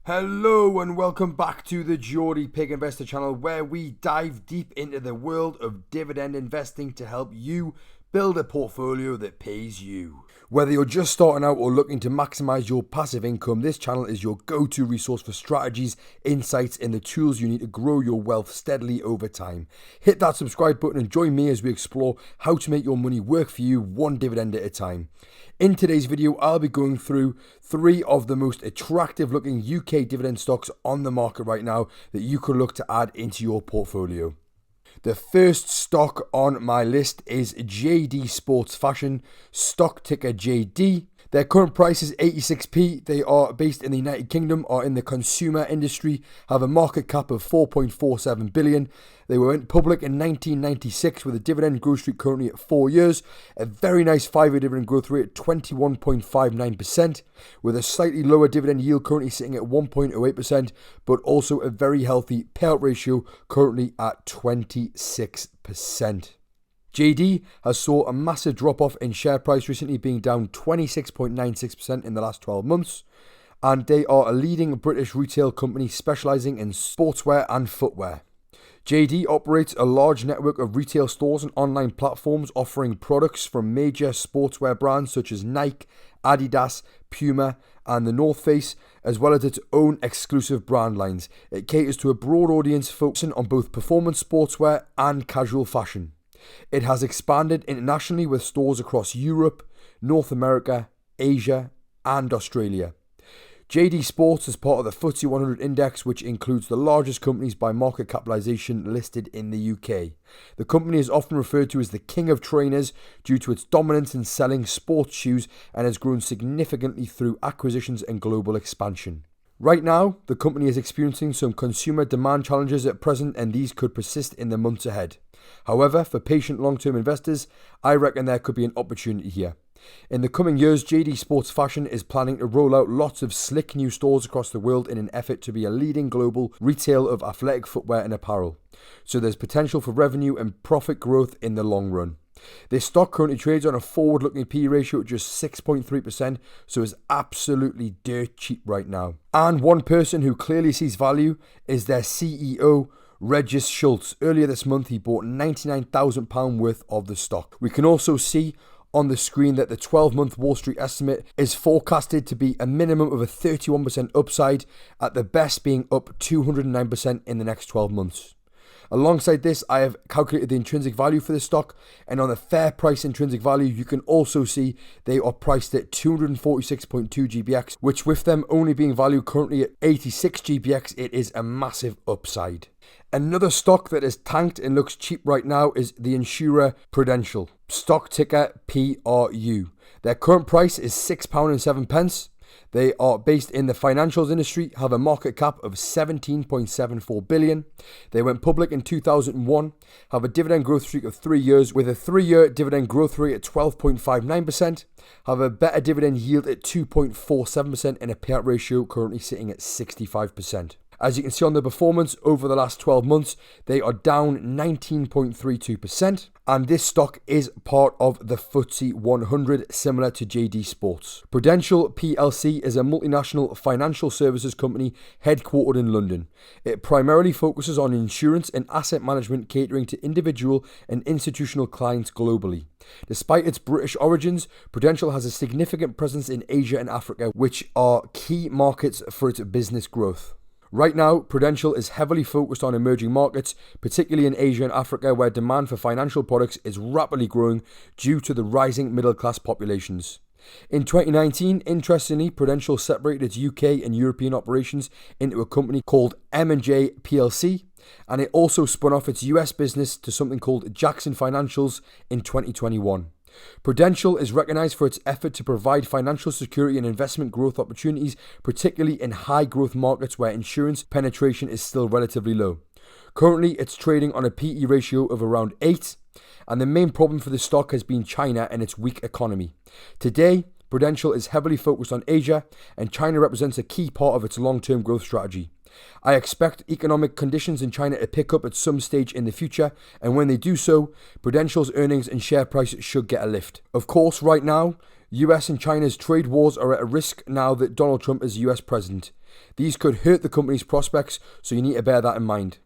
Hello and welcome back to the Geordie Pig Investor channel, where we dive deep into the world of dividend investing to help you build a portfolio that pays you. Whether you're just starting out or looking to maximize your passive income, this channel is your go-to resource for strategies, insights, and the tools you need to grow your wealth steadily over time. Hit that subscribe button and join me as we explore how to make your money work for you one dividend at a time. In today's video, I'll be going through 3 of the most attractive looking UK dividend stocks on the market right now that you could look to add into your portfolio. The first stock on my list is JD Sports Fashion, stock ticker JD. Their current price is 86p. They are based in the United Kingdom, are in the consumer industry, have a market cap of 4.47 billion. They went public in 1996 with a dividend growth streak currently at 4 years. A very nice 5-year dividend growth rate at 21.59%, with a slightly lower dividend yield currently sitting at 1.08%, but also a very healthy payout ratio currently at 26%. JD has saw a massive drop-off in share price recently, being down 26.96% in the last 12 months. And they are a leading British retail company specialising in sportswear and footwear. JD operates a large network of retail stores and online platforms offering products from major sportswear brands such as Nike, Adidas, Puma, and the North Face, as well as its own exclusive brand lines. It caters to a broad audience focusing on both performance sportswear and casual fashion. It has expanded internationally with stores across Europe, North America, Asia, and Australia. JD Sports is part of the FTSE 100 index, which includes the largest companies by market capitalisation listed in the UK. The company is often referred to as the king of trainers due to its dominance in selling sports shoes and has grown significantly through acquisitions and global expansion. Right now, the company is experiencing some consumer demand challenges at present, and these could persist in the months ahead. However, for patient long-term investors, I reckon there could be an opportunity here. In the coming years, JD Sports Fashion is planning to roll out lots of slick new stores across the world in an effort to be a leading global retailer of athletic footwear and apparel. So there's potential for revenue and profit growth in the long run. This stock currently trades on a forward-looking PE ratio at just 6.3%, so is absolutely dirt cheap right now. And one person who clearly sees value is their CEO, Regis Schultz. Earlier this month, he bought £99,000 worth of the stock. We can also see on the screen that the 12-month Wall Street estimate is forecasted to be a minimum of a 31% upside, at the best being up 209% in the next 12 months. Alongside this, I have calculated the intrinsic value for this stock, and on the fair price intrinsic value, you can also see they are priced at 246.2 GBX, which with them only being valued currently at 86 GBX, it is a massive upside. Another stock that is tanked and looks cheap right now is the insurer Prudential, stock ticker PRU. Their current price is £6.07. They are based in the financials industry, have a market cap of 17.74 billion. They went public in 2001, have a dividend growth streak of 3 years with a 3-year dividend growth rate at 12.59%, have a better dividend yield at 2.47% and a payout ratio currently sitting at 65%. As you can see on the performance over the last 12 months, they are down 19.32%, and this stock is part of the FTSE 100, similar to JD Sports. Prudential PLC is a multinational financial services company headquartered in London. It primarily focuses on insurance and asset management, catering to individual and institutional clients globally. Despite its British origins, Prudential has a significant presence in Asia and Africa, which are key markets for its business growth. Right now, Prudential is heavily focused on emerging markets, particularly in Asia and Africa, where demand for financial products is rapidly growing due to the rising middle-class populations. In 2019, interestingly, Prudential separated its UK and European operations into a company called M&J PLC, and it also spun off its US business to something called Jackson Financials in 2021. Prudential is recognised for its effort to provide financial security and investment growth opportunities, particularly in high-growth markets where insurance penetration is still relatively low. Currently, it's trading on a PE ratio of around 8, and the main problem for the stock has been China and its weak economy. Today, Prudential is heavily focused on Asia, and China represents a key part of its long-term growth strategy. I expect economic conditions in China to pick up at some stage in the future, and when they do so, Prudential's earnings and share price should get a lift. Of course, right now, US and China's trade wars are at a risk now that Donald Trump is US president. These could hurt the company's prospects, so you need to bear that in mind.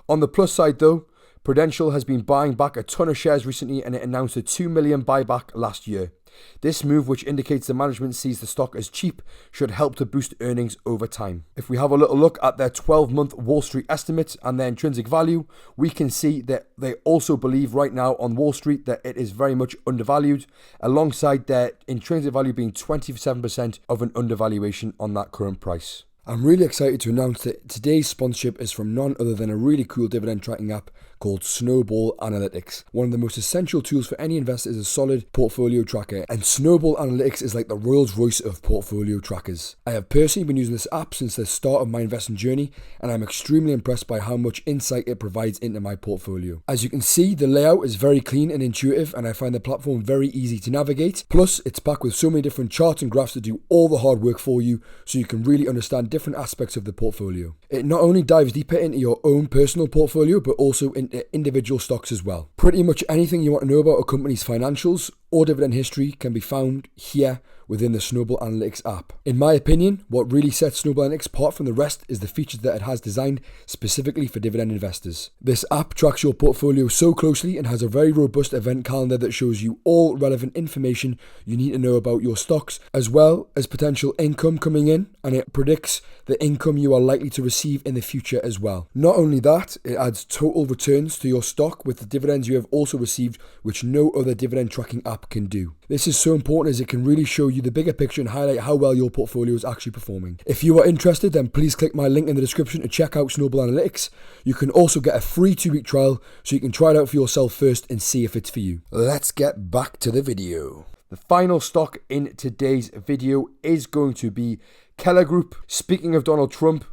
On the plus side though, Prudential has been buying back a ton of shares recently, and it announced a 2 million buyback last year. This move, which indicates the management sees the stock as cheap, should help to boost earnings over time. If we have a little look at their 12-month Wall Street estimates and their intrinsic value, we can see that they also believe right now on Wall Street that it is very much undervalued, alongside their intrinsic value being 27% of an undervaluation on that current price. I'm really excited to announce that today's sponsorship is from none other than a really cool dividend tracking app called Snowball Analytics. One of the most essential tools for any investor is a solid portfolio tracker, and Snowball Analytics is like the Rolls Royce of portfolio trackers. I have personally been using this app since the start of my investing journey, and I'm extremely impressed by how much insight it provides into my portfolio. As you can see, the layout is very clean and intuitive, and I find the platform very easy to navigate. Plus, it's packed with so many different charts and graphs to do all the hard work for you, so you can really understand different aspects of the portfolio. It not only dives deeper into your own personal portfolio, but also into individual stocks as well. Pretty much anything you want to know about a company's financials or dividend history can be found here within the Snowball Analytics app. In my opinion, what really sets Snowball Analytics apart from the rest is the features that it has designed specifically for dividend investors. This app tracks your portfolio so closely and has a very robust event calendar that shows you all relevant information you need to know about your stocks, as well as potential income coming in, and it predicts the income you are likely to receive in the future as well. Not only that, it adds total returns to your stock with the dividends you have also received, which no other dividend tracking app can do. This is so important as it can really show you the bigger picture and highlight how well your portfolio is actually performing. If you are interested, then please click my link in the description to check out Snowball Analytics. You can also get a free 2-week trial, so you can try it out for yourself first and see if it's for you. Let's get back to the video. The final stock in today's video is going to be Keller Group. Speaking of Donald Trump,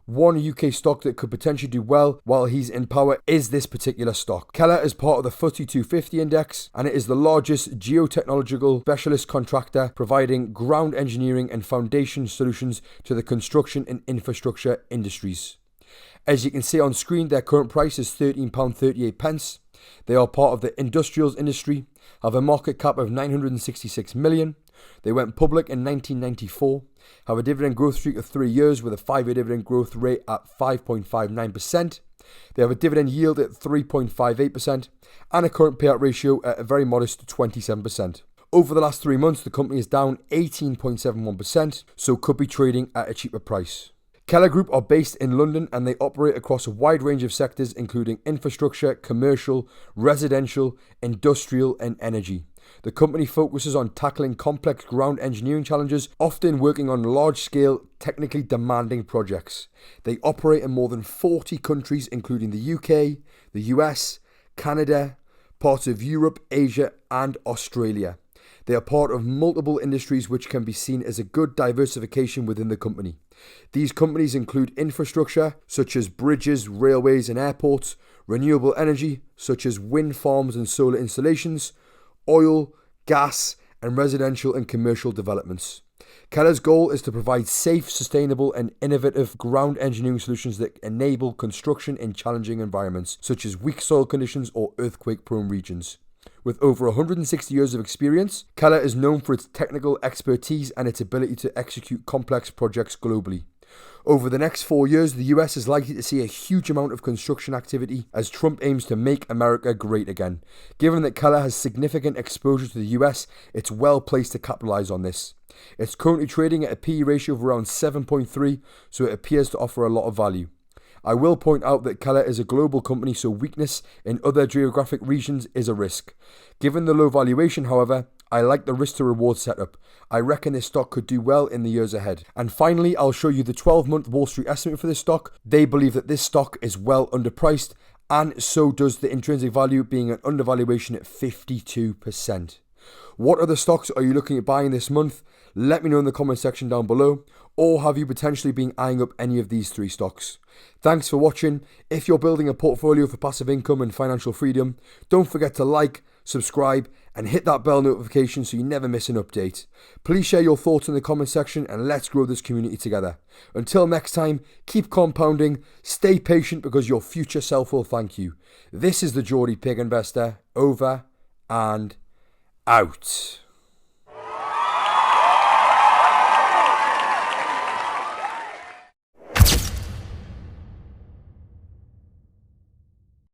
one UK stock that could potentially do well while he's in power is this particular stock. Keller is part of the FTSE 250 index, and it is the largest geotechnological specialist contractor providing ground engineering and foundation solutions to the construction and infrastructure industries. As you can see on screen, their current price is £13.38. They are part of the industrials industry, have a market cap of 966 million. They went public in 1994, have a dividend growth streak of 3 years with a 5-year dividend growth rate at 5.59%. They have a dividend yield at 3.58% and a current payout ratio at a very modest 27%. Over the last 3 months, the company is down 18.71%, so could be trading at a cheaper price. Keller Group are based in London, and they operate across a wide range of sectors including infrastructure, commercial, residential, industrial and energy. The company focuses on tackling complex ground engineering challenges, often working on large-scale, technically demanding projects. They operate in more than 40 countries including the UK, the US, Canada, parts of Europe, Asia and Australia. They are part of multiple industries, which can be seen as a good diversification within the company. These companies include infrastructure, such as bridges, railways and airports, renewable energy, such as wind farms and solar installations, oil, gas, and residential and commercial developments. Keller's goal is to provide safe, sustainable, and innovative ground engineering solutions that enable construction in challenging environments, such as weak soil conditions or earthquake-prone regions. With over 160 years of experience, Keller is known for its technical expertise and its ability to execute complex projects globally. Over the next 4 years, the US is likely to see a huge amount of construction activity as Trump aims to make America great again. Given that Keller has significant exposure to the US, it's well placed to capitalize on this. It's currently trading at a PE ratio of around 7.3, so it appears to offer a lot of value. I will point out that Keller is a global company, so weakness in other geographic regions is a risk. Given the low valuation, however, I like the risk to reward setup. I reckon this stock could do well in the years ahead. And finally, I'll show you the 12-month Wall Street estimate for this stock. They believe that this stock is well underpriced, and so does the intrinsic value, being an undervaluation at 52%. What other stocks are you looking at buying this month? Let me know in the comment section down below. Or have you potentially been eyeing up any of these 3 stocks? Thanks for watching. If you're building a portfolio for passive income and financial freedom, don't forget to like, subscribe, and hit that bell notification so you never miss an update. Please share your thoughts in the comment section and let's grow this community together. Until next time, keep compounding, stay patient because your future self will thank you. This is the Geordie Pig Investor, over and out.